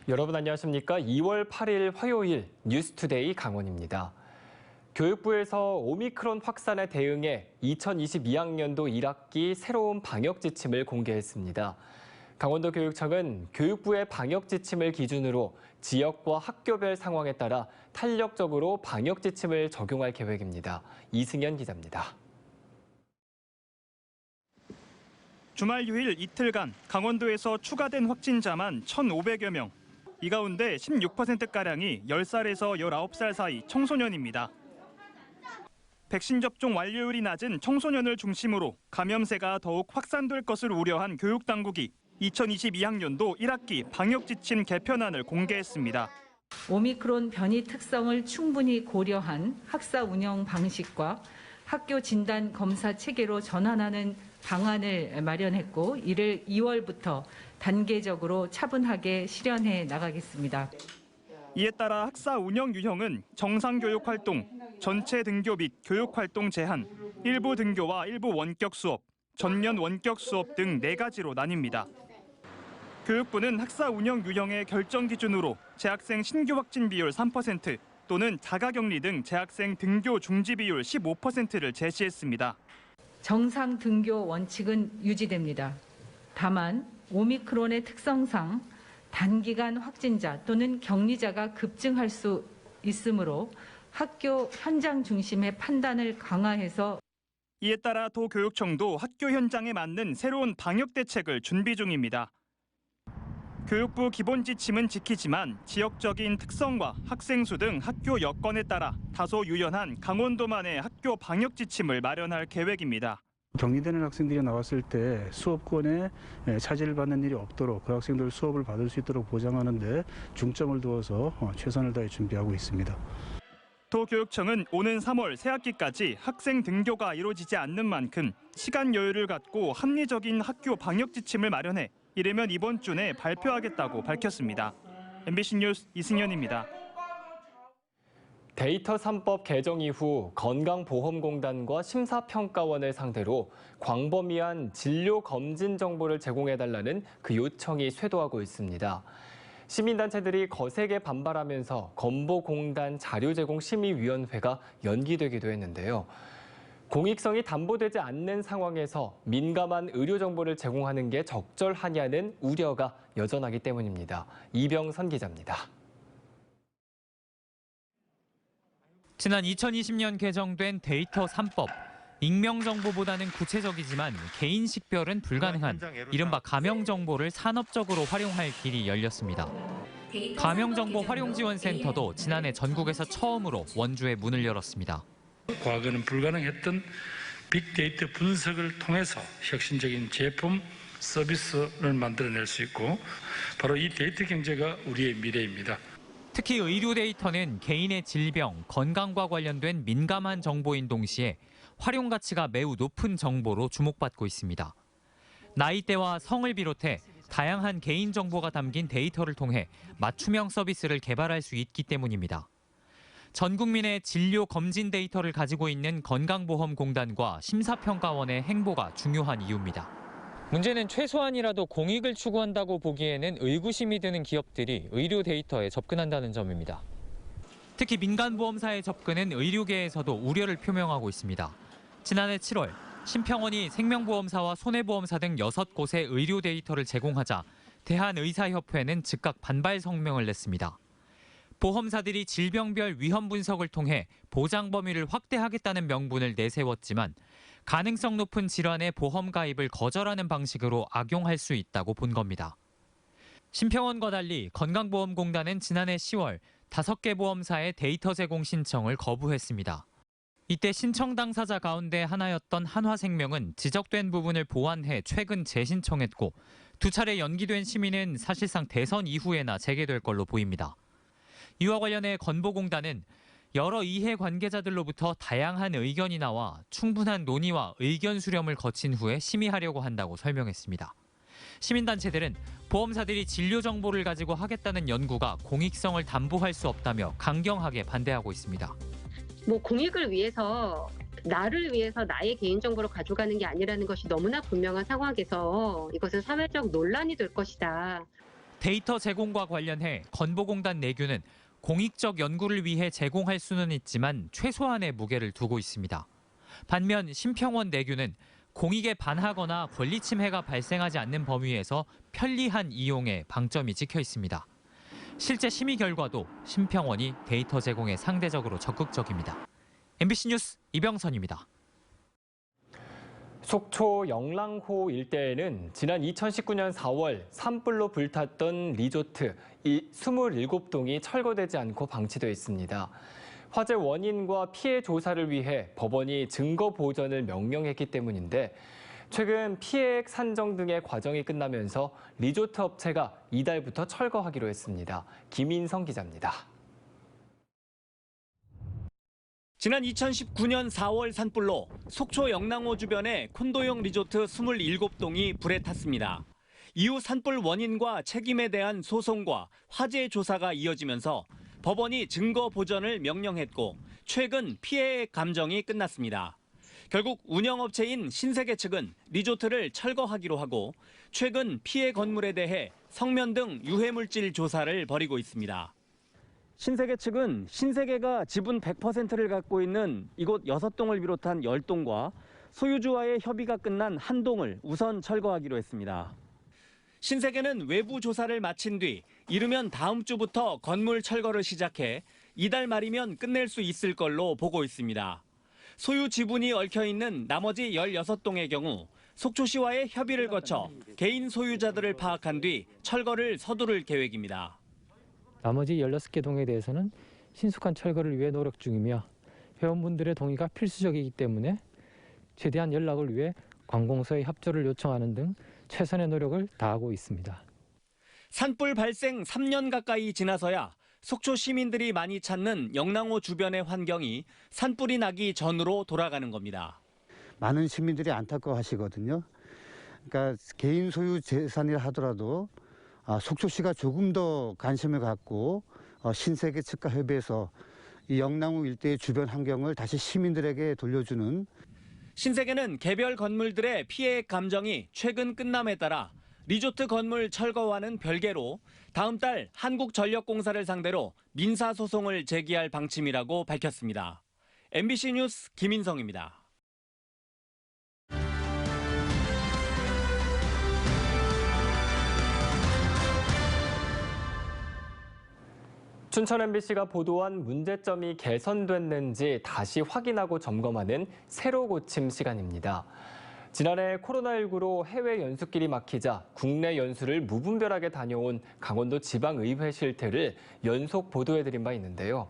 여러분 안녕하십니까? 2월 8일 화요일 뉴스투데이 강원입니다. 교육부에서 오미크론 확산에 대응해 2022학년도 1학기 새로운 방역 지침을 공개했습니다. 강원도 교육청은 교육부의 방역 지침을 기준으로 지역과 학교별 상황에 따라 탄력적으로 방역 지침을 적용할 계획입니다. 이승현 기자입니다. 주말 휴일 이틀간 강원도에서 추가된 확진자만 1,500여 명. 이 가운데 16%가량이 10살에서 19살 사이 청소년입니다. 백신 접종 완료율이 낮은 청소년을 중심으로 감염세가 더욱 확산될 것을 우려한 교육당국이 2022학년도 1학기 방역지침 개편안을 공개했습니다. 오미크론 변이 특성을 충분히 고려한 학사 운영 방식과 학교 진단 검사 체계로 전환하는 방안을 마련했고, 이를 2월부터 단계적으로 차분하게 실현해 나가겠습니다. 이에 따라 학사 운영 유형은 정상교육 활동, 전체 등교 및 교육 활동 제한, 일부 등교와 일부 원격 수업, 전면 원격 수업 등 4가지로 나뉩니다. 교육부는 학사 운영 유형의 결정 기준으로 재학생 신규 확진 비율 3% 또는 자가격리 등 재학생 등교 중지 비율 15%를 제시했습니다. 정상 등교 원칙은 유지됩니다. 다만 오미크론의 특성상 단기간 확진자 또는 격리자가 급증할 수 있으므로 학교 현장 중심의 판단을 강화해서 이에 따라 도교육청도 학교 현장에 맞는 새로운 방역 대책을 준비 중입니다. 교육부 기본 지침은 지키지만 지역적인 특성과 학생 수 등 학교 여건에 따라 다소 유연한 강원도만의 학교 방역 지침을 마련할 계획입니다. 격리되는 학생들이 나왔을 때 수업권에 차질을 받는 일이 없도록 그 학생들 수업을 받을 수 있도록 보장하는 데 중점을 두어서 최선을 다해 준비하고 있습니다. 도교육청은 오는 3월 새학기까지 학생 등교가 이루어지지 않는 만큼 시간 여유를 갖고 합리적인 학교 방역 지침을 마련해 이르면 이번 주 내 발표하겠다고 밝혔습니다. MBC 뉴스 이승현입니다. 데이터 3법 개정 이후 건강보험공단과 심사평가원을 상대로 광범위한 진료 검진 정보를 제공해달라는 그 요청이 쇄도하고 있습니다. 시민단체들이 거세게 반발하면서 건보공단 자료제공심의위원회가 연기되기도 했는데요. 공익성이 담보되지 않는 상황에서 민감한 의료 정보를 제공하는 게 적절하냐는 우려가 여전하기 때문입니다. 이병선 기자입니다. 지난 2020년 개정된 데이터 3법. 익명 정보보다는 구체적이지만 개인 식별은 불가능한 이른바 가명 정보를 산업적으로 활용할 길이 열렸습니다. 가명 정보 활용 지원센터도 지난해 전국에서 처음으로 원주에 문을 열었습니다. 과거는 불가능했던 빅데이터 분석을 통해서 혁신적인 제품, 서비스를 만들어낼 수 있고 바로 이 데이터 경제가 우리의 미래입니다. 특히 의료 데이터는 개인의 질병, 건강과 관련된 민감한 정보인 동시에 활용 가치가 매우 높은 정보로 주목받고 있습니다. 나이대와 성을 비롯해 다양한 개인 정보가 담긴 데이터를 통해 맞춤형 서비스를 개발할 수 있기 때문입니다. 전 국민의 진료 검진 데이터를 가지고 있는 건강보험공단과 심사평가원의 행보가 중요한 이유입니다. 문제는 최소한이라도 공익을 추구한다고 보기에는 의구심이 드는 기업들이 의료 데이터에 접근한다는 점입니다. 특히 민간보험사의 접근은 의료계에서도 우려를 표명하고 있습니다. 지난해 7월, 심평원이 생명보험사와 손해보험사 등 6곳에 의료 데이터를 제공하자 대한의사협회는 즉각 반발 성명을 냈습니다. 보험사들이 질병별 위험 분석을 통해 보장 범위를 확대하겠다는 명분을 내세웠지만 가능성 높은 질환의 보험 가입을 거절하는 방식으로 악용할 수 있다고 본 겁니다. 심평원과 달리 건강보험공단은 지난해 10월 5개 보험사의 데이터 제공 신청을 거부했습니다. 이때 신청 당사자 가운데 하나였던 한화생명은 지적된 부분을 보완해 최근 재신청했고 2차례 연기된 심의는 사실상 대선 이후에나 재개될 걸로 보입니다. 이와 관련해 건보공단은 여러 이해 관계자들로부터 다양한 의견이 나와 충분한 논의와 의견 수렴을 거친 후에 심의하려고 한다고 설명했습니다. 시민단체들은 보험사들이 진료 정보를 가지고 하겠다는 연구가 공익성을 담보할 수 없다며 강경하게 반대하고 있습니다. 공익을 위해서 나를 위해서 나의 개인정보를 가져가는 게 아니라는 것이 너무나 분명한 상황에서 이것은 사회적 논란이 될 것이다. 데이터 제공과 관련해 건보공단 내규는 공익적 연구를 위해 제공할 수는 있지만 최소한의 무게를 두고 있습니다. 반면 심평원 내규는 공익에 반하거나 권리 침해가 발생하지 않는 범위에서 편리한 이용에 방점이 찍혀 있습니다. 실제 심의 결과도 심평원이 데이터 제공에 상대적으로 적극적입니다. MBC 뉴스 이병선입니다. 속초 영랑호 일대에는 지난 2019년 4월 산불로 불탔던 리조트 27동이 철거되지 않고 방치돼 있습니다. 화재 원인과 피해 조사를 위해 법원이 증거 보전을 명령했기 때문인데 최근 피해액 산정 등의 과정이 끝나면서 리조트 업체가 이달부터 철거하기로 했습니다. 김인성 기자입니다. 지난 2019년 4월 산불로 속초 영랑호 주변의 콘도형 리조트 27동이 불에 탔습니다. 이후 산불 원인과 책임에 대한 소송과 화재 조사가 이어지면서 법원이 증거 보전을 명령했고 최근 피해액 감정이 끝났습니다. 결국 운영업체인 신세계 측은 리조트를 철거하기로 하고 최근 피해 건물에 대해 성면 등 유해물질 조사를 벌이고 있습니다. 신세계 측은 신세계가 지분 100%를 갖고 있는 이곳 6동을 비롯한 10동과 소유주와의 협의가 끝난 한 동을 우선 철거하기로 했습니다. 신세계는 외부 조사를 마친 뒤 이르면 다음 주부터 건물 철거를 시작해 이달 말이면 끝낼 수 있을 걸로 보고 있습니다. 소유 지분이 얽혀있는 나머지 16동의 경우 속초시와의 협의를 거쳐 개인 소유자들을 파악한 뒤 철거를 서두를 계획입니다. 나머지 16개 동에 대해서는 신속한 철거를 위해 노력 중이며 회원분들의 동의가 필수적이기 때문에 최대한 연락을 위해 관공서의 협조를 요청하는 등 최선의 노력을 다하고 있습니다. 산불 발생 3년 가까이 지나서야 속초 시민들이 많이 찾는 영랑호 주변의 환경이 산불이 나기 전으로 돌아가는 겁니다. 많은 시민들이 안타까워하시거든요. 그러니까 개인 소유 재산이라 하더라도 속초시가 조금 더 관심을 갖고 신세계 측과 협의해서 이 영랑호 일대의 주변 환경을 다시 시민들에게 돌려주는. 신세계는 개별 건물들의 피해액 감정이 최근 끝남에 따라 리조트 건물 철거와는 별개로 다음 달 한국전력공사를 상대로 민사소송을 제기할 방침이라고 밝혔습니다. MBC 뉴스 김인성입니다. 춘천 MBC가 보도한 문제점이 개선됐는지 다시 확인하고 점검하는 새로 고침 시간입니다. 지난해 코로나19로 해외 연수길이 막히자 국내 연수를 무분별하게 다녀온 강원도 지방의회 실태를 연속 보도해드린 바 있는데요.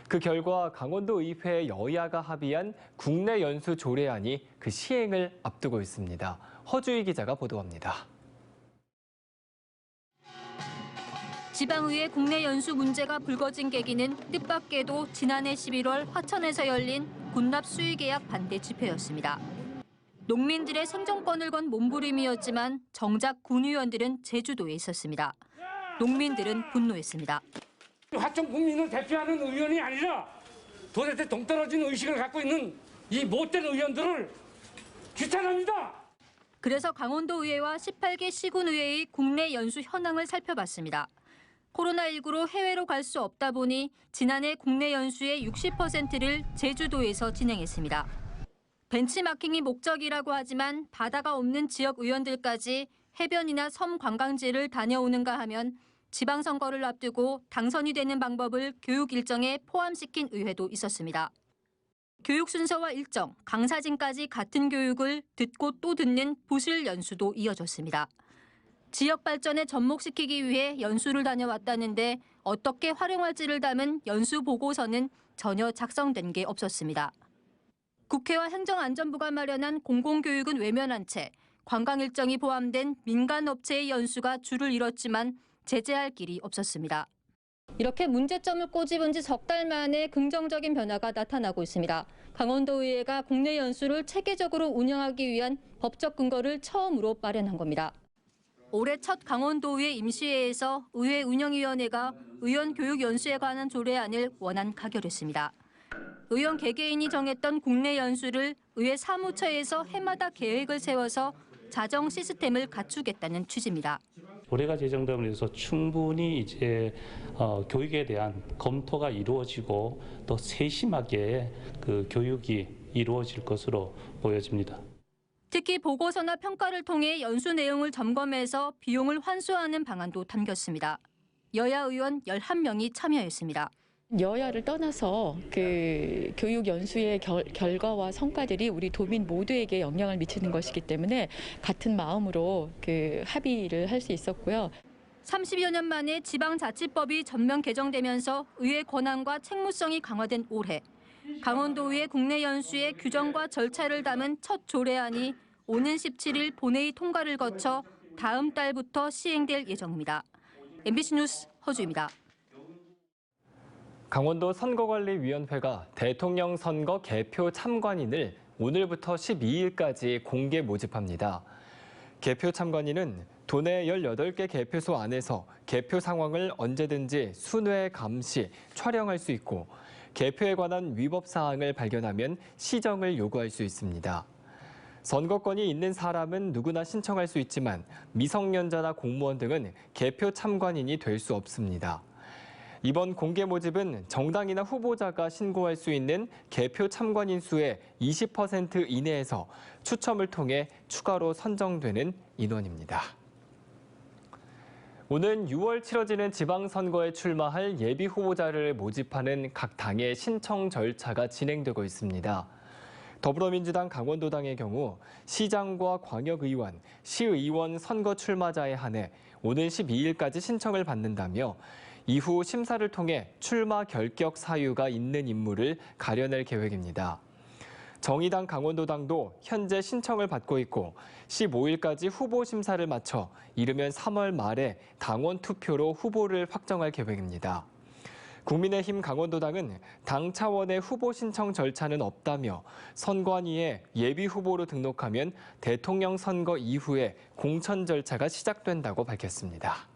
그 결과 강원도 의회 여야가 합의한 국내 연수 조례안이 그 시행을 앞두고 있습니다. 허주희 기자가 보도합니다. 지방의회 국내 연수 문제가 불거진 계기는 뜻밖에도 지난해 11월 화천에서 열린 군납 수의계약 반대 집회였습니다. 농민들의 생존권을 건 몸부림이었지만 정작 군의원들은 제주도에 있었습니다. 농민들은 분노했습니다. 화천 국민을 대표하는 의원이 아니라 도대체 동떨어진 의식을 갖고 있는 이 못된 의원들을 규탄합니다. 그래서 강원도의회와 18개 시군의회의 국내 연수 현황을 살펴봤습니다. 코로나19로 해외로 갈 수 없다 보니 지난해 국내 연수의 60%를 제주도에서 진행했습니다. 벤치마킹이 목적이라고 하지만 바다가 없는 지역 의원들까지 해변이나 섬 관광지를 다녀오는가 하면 지방선거를 앞두고 당선이 되는 방법을 교육 일정에 포함시킨 의회도 있었습니다. 교육 순서와 일정, 강사진까지 같은 교육을 듣고 또 듣는 부실 연수도 이어졌습니다. 지역 발전에 접목시키기 위해 연수를 다녀왔다는데 어떻게 활용할지를 담은 연수 보고서는 전혀 작성된 게 없었습니다. 국회와 행정안전부가 마련한 공공교육은 외면한 채 관광 일정이 포함된 민간업체의 연수가 줄을 이뤘지만 제재할 길이 없었습니다. 이렇게 문제점을 꼬집은 지 석 달 만에 긍정적인 변화가 나타나고 있습니다. 강원도의회가 국내 연수를 체계적으로 운영하기 위한 법적 근거를 처음으로 마련한 겁니다. 올해 첫 강원도의회 임시회에서 의회 운영위원회가 의원 교육 연수에 관한 조례안을 원안 가결했습니다. 의원 개개인이 정했던 국내 연수를 의회 사무처에서 해마다 계획을 세워서 자정 시스템을 갖추겠다는 취지입니다. 올해가 제정됨으로 해서 충분히 이제 교육에 대한 검토가 이루어지고 또 세심하게 그 교육이 이루어질 것으로 보여집니다. 특히 보고서나 평가를 통해 연수 내용을 점검해서 비용을 환수하는 방안도 담겼습니다. 여야 의원 11명이 참여했습니다. 여야를 떠나서 그 교육 연수의 결과와 성과들이 우리 도민 모두에게 영향을 미치는 것이기 때문에 같은 마음으로 그 합의를 할 수 있었고요. 30여 년 만에 지방자치법이 전면 개정되면서 의회 권한과 책무성이 강화된 올해 강원도의회 국내 연수의 규정과 절차를 담은 첫 조례안이 오는 17일 본회의 통과를 거쳐 다음 달부터 시행될 예정입니다. MBC 뉴스 허주입니다. 강원도 선거관리위원회가 대통령 선거 개표 참관인을 오늘부터 12일까지 공개 모집합니다. 개표 참관인은 도내 18개 개표소 안에서 개표 상황을 언제든지 순회 감시, 촬영할 수 있고 개표에 관한 위법 사항을 발견하면 시정을 요구할 수 있습니다. 선거권이 있는 사람은 누구나 신청할 수 있지만 미성년자나 공무원 등은 개표 참관인이 될 수 없습니다. 이번 공개 모집은 정당이나 후보자가 신고할 수 있는 개표 참관인 수의 20% 이내에서 추첨을 통해 추가로 선정되는 인원입니다. 오는 6월 치러지는 지방선거에 출마할 예비 후보자를 모집하는 각 당의 신청 절차가 진행되고 있습니다. 더불어민주당 강원도당의 경우 시장과 광역의원, 시의원 선거 출마자에 한해 오는 12일까지 신청을 받는다며 이후 심사를 통해 출마 결격 사유가 있는 인물을 가려낼 계획입니다. 정의당 강원도당도 현재 신청을 받고 있고 15일까지 후보 심사를 마쳐 이르면 3월 말에 당원 투표로 후보를 확정할 계획입니다. 국민의힘 강원도당은 당 차원의 후보 신청 절차는 없다며 선관위에 예비 후보로 등록하면 대통령 선거 이후에 공천 절차가 시작된다고 밝혔습니다.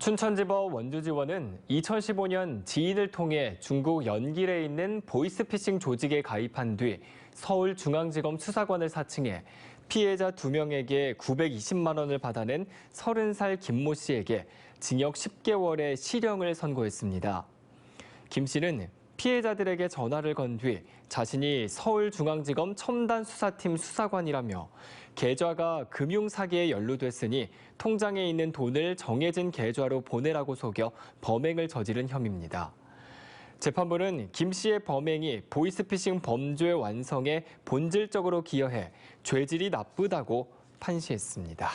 춘천지법 원주지원은 2015년 지인을 통해 중국 연길에 있는 보이스피싱 조직에 가입한 뒤 서울중앙지검 수사관을 사칭해 피해자 2명에게 920만 원을 받아낸 30살 김모 씨에게 징역 10개월의 실형을 선고했습니다. 김 씨는 피해자들에게 전화를 건 뒤 자신이 서울중앙지검 첨단수사팀 수사관이라며 계좌가 금융사기에 연루됐으니 통장에 있는 돈을 정해진 계좌로 보내라고 속여 범행을 저지른 혐의입니다. 재판부는 김 씨의 범행이 보이스피싱 범죄 완성에 본질적으로 기여해 죄질이 나쁘다고 판시했습니다.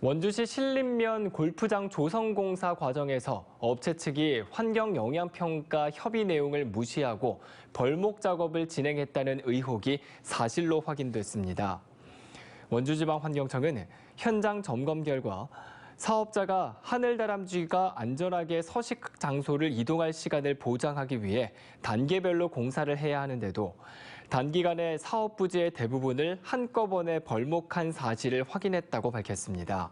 원주시 신림면 골프장 조성공사 과정에서 업체 측이 환경영향평가 협의 내용을 무시하고 벌목 작업을 진행했다는 의혹이 사실로 확인됐습니다. 원주지방환경청은 현장 점검 결과 사업자가 하늘다람쥐가 안전하게 서식 장소를 이동할 시간을 보장하기 위해 단계별로 공사를 해야 하는데도 단기간에 사업 부지의 대부분을 한꺼번에 벌목한 사실을 확인했다고 밝혔습니다.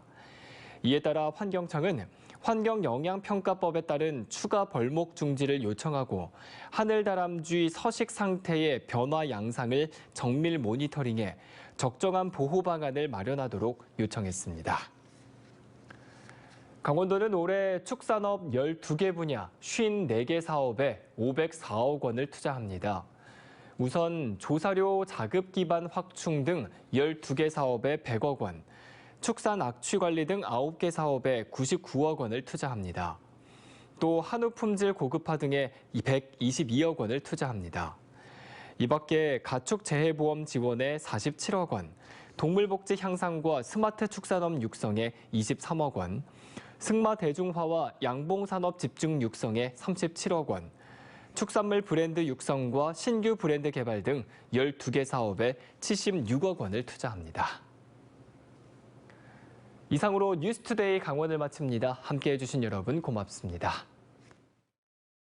이에 따라 환경청은 환경영향평가법에 따른 추가 벌목 중지를 요청하고 하늘다람쥐 서식 상태의 변화 양상을 정밀 모니터링해 적정한 보호 방안을 마련하도록 요청했습니다. 강원도는 올해 축산업 12개 분야 54개 사업에 504억 원을 투자합니다. 우선 조사료 자급 기반 확충 등 12개 사업에 100억 원, 축산 악취 관리 등 9개 사업에 99억 원을 투자합니다. 또 한우 품질 고급화 등에 122억 원을 투자합니다. 이 밖에 가축 재해보험 지원에 47억 원, 동물복지 향상과 스마트 축산업 육성에 23억 원, 승마 대중화와 양봉산업 집중 육성에 37억 원, 축산물 브랜드 육성과 신규 브랜드 개발 등 12개 사업에 76억 원을 투자합니다. 이상으로 뉴스투데이 강원을 마칩니다. 함께해 주신 여러분 고맙습니다.